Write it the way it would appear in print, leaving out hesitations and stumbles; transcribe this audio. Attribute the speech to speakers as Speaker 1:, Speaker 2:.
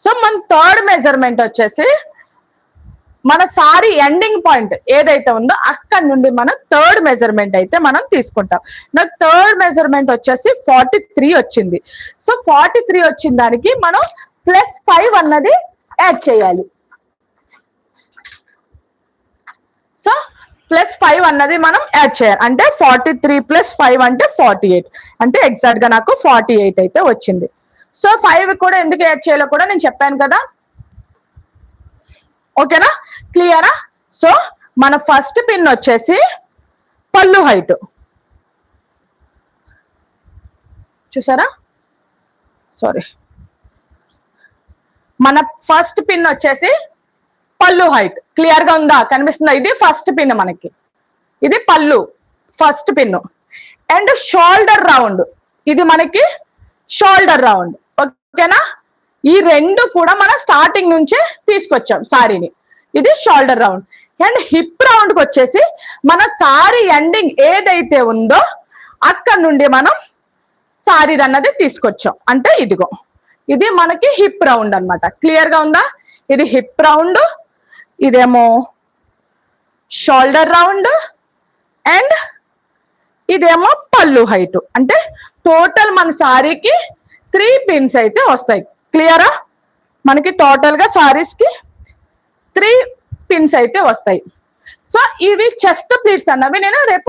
Speaker 1: So మన third measurement వచ్చేసి మన సారీ ఎండింగ్ పాయింట్ ఏదైతే ఉందో అక్కడ నుండి మనం థర్డ్ మెజర్మెంట్ అయితే మనం తీసుకుంటాం. నాకు థర్డ్ మెజర్మెంట్ వచ్చేసి 43 వచ్చింది. సో 43 వచ్చిన దానికి మనం +5 అన్నది యాడ్ చేయాలి. సో +5 అన్నది మనం యాడ్ చేయాలి. అంటే 43 + 5 అంటే 48. అంటే ఎగ్జాక్ట్ గా నాకు 48 అయితే వచ్చింది. సో 5 కూడా ఎందుకు యాడ్ చేయాలో కూడా నేను చెప్పాను కదా. ఓకేనా, క్లియరా? సో మన ఫస్ట్ పిన్ వచ్చేసి పళ్ళు హైట్ చూసారా, సారీ, మన ఫస్ట్ పిన్ వచ్చేసి పళ్ళు హైట్. క్లియర్ గా ఉందా, కనిపిస్తుందా? ఇది ఫస్ట్ పిన్, మనకి ఇది పళ్ళు first pin. And shoulder round, ఇది మనకి షోల్డర్ రౌండ్. ఓకేనా, ఈ రెండు కూడా మనం స్టార్టింగ్ నుంచే తీసుకొచ్చాం సారీని. ఇది shoulder round. And hip round కి వచ్చేసి మన సారీ ఎండింగ్ ఏదైతే ఉందో అక్కడ నుండి మనం సారీ అన్నది తీసుకొచ్చాం. అంటే ఇదిగో ఇది మనకి హిప్ రౌండ్ అన్నమాట. క్లియర్ గా ఉందా? ఇది హిప్ రౌండ్, ఇదేమో షోల్డర్ రౌండ్, అండ్ ఇదేమో పళ్ళు హైట్. అంటే టోటల్ మన సారీకి 3 పిన్స్ అయితే వస్తాయి. క్లియరా? మనకి టోటల్ గా సారీస్ కి 3 పిన్స్ అయితే వస్తాయి. సో ఇవి చెస్ట్ ప్లీట్స్ అన్నవి నేను రేపు